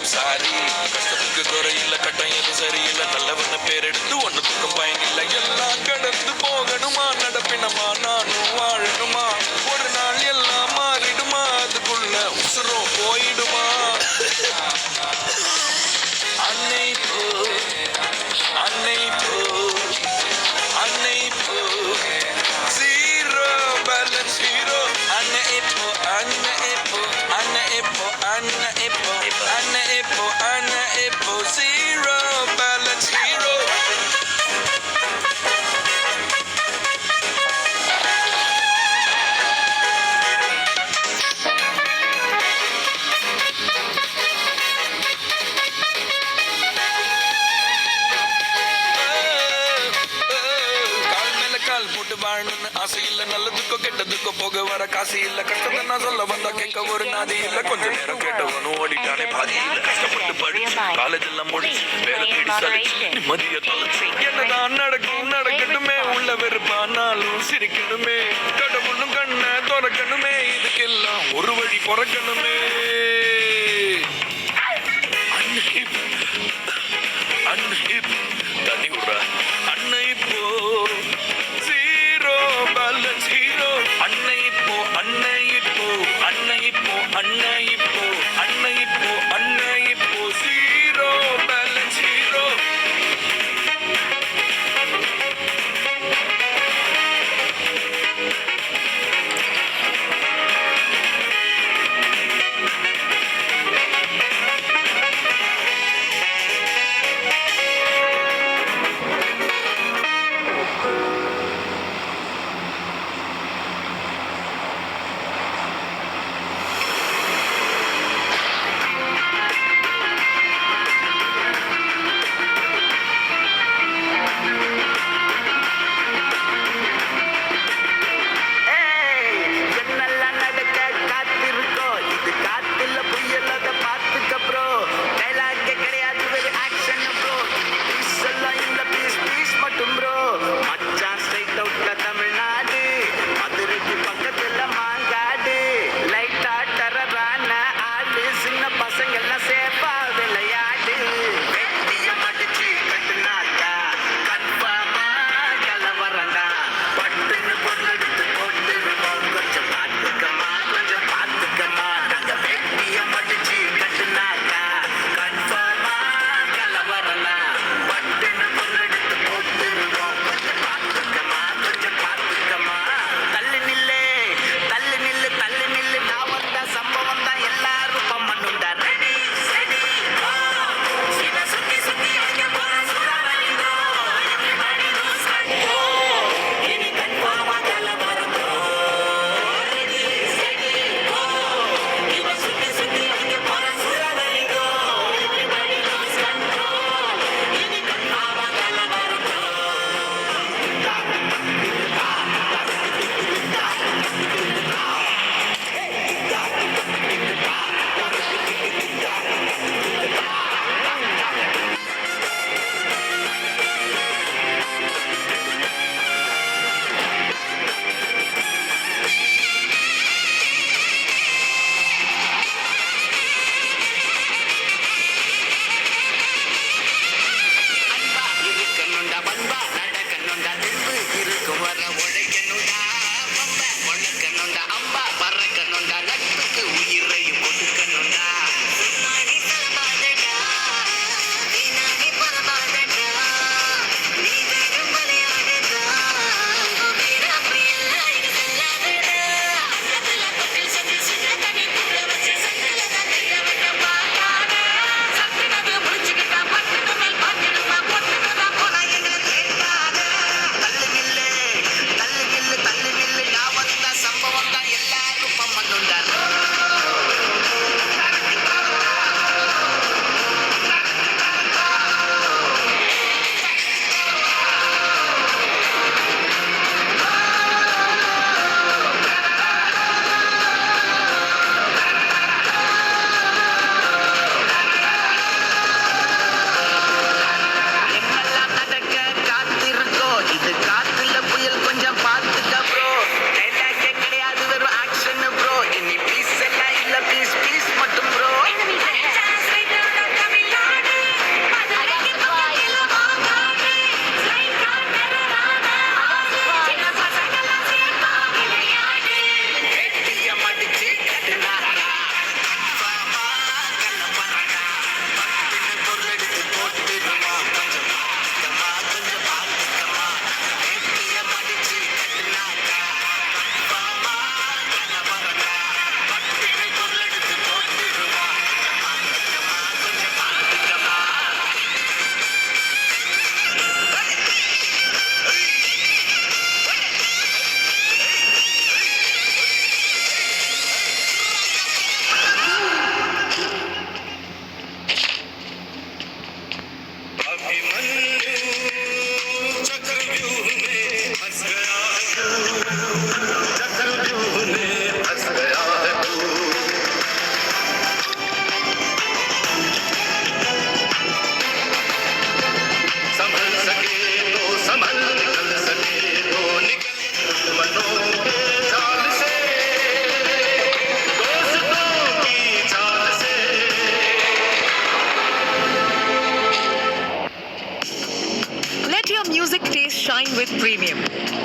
Sorry கஷ்டத்துக்கு குறையில்ல கட்டம் எதுவும் சரியில்லை நல்லவன்னு பேர் எடுத்து ஒன்னுத்துக்கும் பயன் இல்லை எல்லாம் கடந்து போகணுமா நடப்பினமா நானும் வாழணுமா ஒரு நாள் எல்லாம் மாறிடுமா அதுக்குள்ள உசுரும் போயிடுமா அன்னை போ அன்னை போ அன்னை போ ஜீரோ பேலன்ஸ் ஹீரோ அன்னை இப்போ அன்னை இப்போ அன்னை இப்போ அன்னை இப்போ அன்னை இப்போ அன்னை இப்போ ஜீரோ பேலன்ஸ் ஹீரோ போட்டு வாழணும்னு ஆசை இல்ல நல்லதுக்கோ கெட்டதுக்கோ போக வர காசு இல்ல கஷ்டத்தை நான் சொல்ல வந்தா கேட்க ஒரு நாதி இல்ல கொஞ்ச நேரம் கேட்டவனும் ஓடிட்டானே பாதி இல்ல கஷ்டப்பட்டு படிச்சு காலேஜ் எல்லாம் முடிச்சு வேலை தேடி சலிச்சு நிம்மதிய தொலைச்சு என்னதான் நடக்கும் நடக்கட்டுமே உள்ள வெறுப்பானாலும் சிரிக்கணுமே கடவுளும் கண்ண திறக்கணுமே இதுக்கெல்லாம் ஒரு வழி பிறக்கணுமே அன்னை தண்ணி விடுற அன்னை போ அன்னை இப்போ அன்னை இப்போ அன்னை இப்போ அன்னை இப்போ அன்னை இப்போ அன்னை இப்போ zero balance hero with Premium.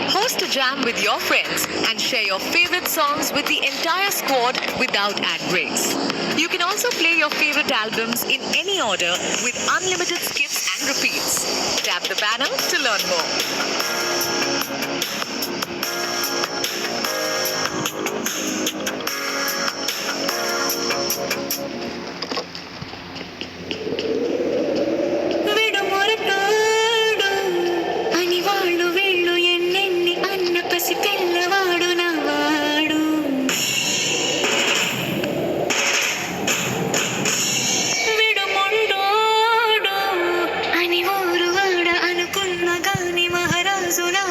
Host a jam with your friends and share your favorite songs with the entire squad without ad breaks. You can also play your favorite albums in any order with unlimited skips and repeats. Tap the banner to learn more. విడుమొరటోడు అని వాళ్ళు వీళ్ళు ఎన్నెన్ని అన్న పసి పిల్లవాడు నవాడు. విడుమొండోడు అని ఊరు వాడ అనుకున్న గాని మహారాజు నా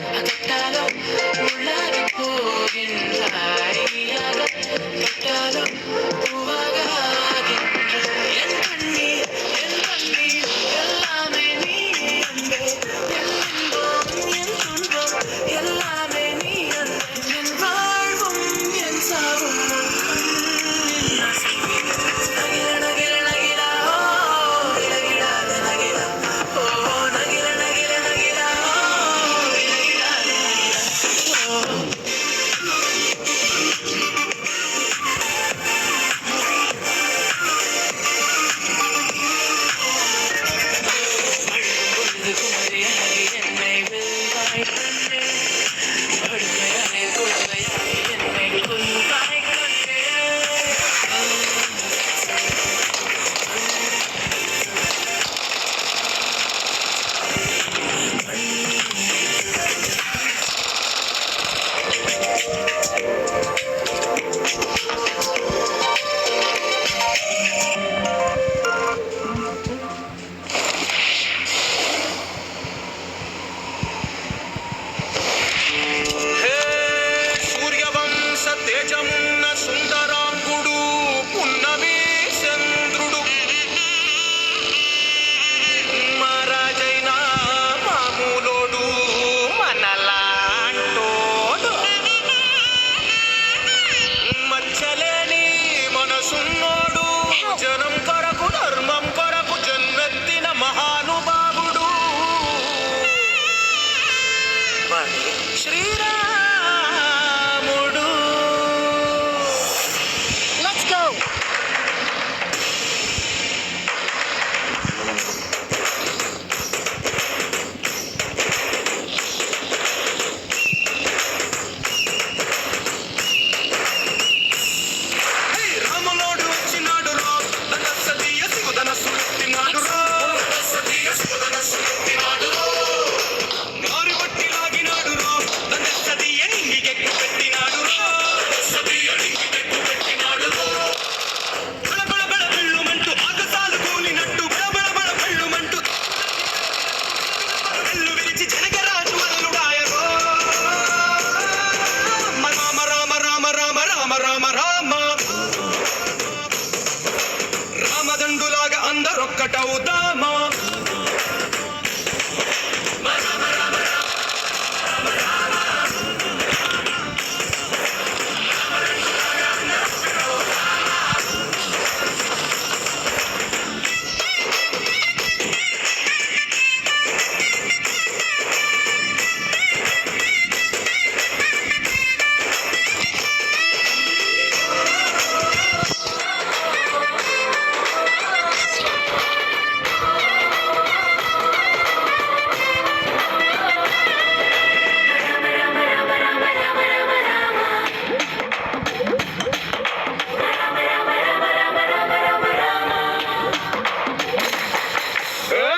தொட்டாலும் உள்ளாகி போகின்றாய் நீயாக தொட்டாலும் பூவாக ஆகின்றாய் என் கண்ணீர் எல்லாமே நீ அன்பே என் இன்பம் என் துன்பம் எல்லாமே நீ அன்பே என் வாழ்வும் என் சாவும் என்னை வெல்வாய் கண்டே அடிமையானே குழந்தையானே என்னை கொன்றாய் கண்டே హే సూర్యవంశ తేజమున్న సుందరాంగుడు పున్నమి చంద్రుడు మహారాజైన మామూలోడు మనలాంటోడు మచ్చలేని మనసున్నోడు జనం కొరకు ధర్మం కొరకు జన్మెత్తిన మహానుభావుడు వాడే శ్రీరాముడు Let's go. హే రాములోడు వచ్చినాడు రా ధనస్సదీయ శివధనస్సు ఎత్తినాడు రా నారి బట్టి లాగినాడు రా ధనస్సదీయ నింగికెక్కి పెట్టినాడు రా బళ బళ బెళ్ళుమంటూ ఆకాశాలు కూలినట్టు బళ బళ బళ బెళ్ళుమంటూ వెళ్ళు విరిచి జనగరాజు అల్లుడాయరో రామ రామ రామ రామ రామ రామ రామ రామదండులాగా అందరొక్కటవుదామా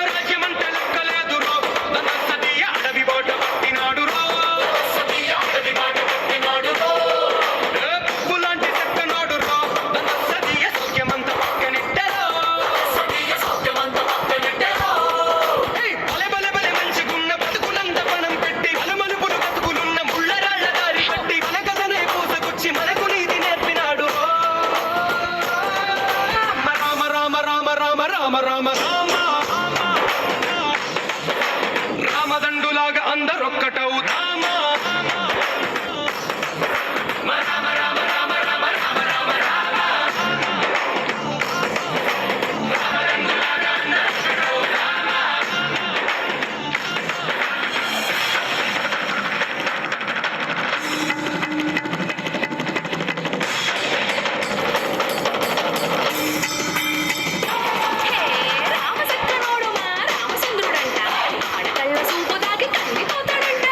రాజ్యమంటే లెక్కలేదు రో ధనస్సదీయ అడవి బాట పట్టినాడు రో పువ్వులాంటి చెక్కనాడు రో ధనస్సదీయ సౌఖ్యమంత పక్కనెట్టరో బలె బలె బలె మంచిగున్న బతుకులంత పణం పెట్టి బలమలుపులు బతుకులున్న ముళ్ళరాళ్ళ దారి పట్టి మన కథనే పూసగుచ్చి మనకు నీతి నేర్పినాడు రో రామ రామ రామ రామ రామ రామ రామ రామదండులాగా అందరొక్కటవుదామా రామచంద్రుడంట ఆడకళ్ళ సూపు తాగి కందిపోతాడంట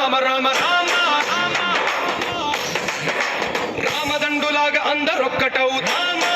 రామ రామ రామ రామదండులాగా అందరొక్కటవుదామా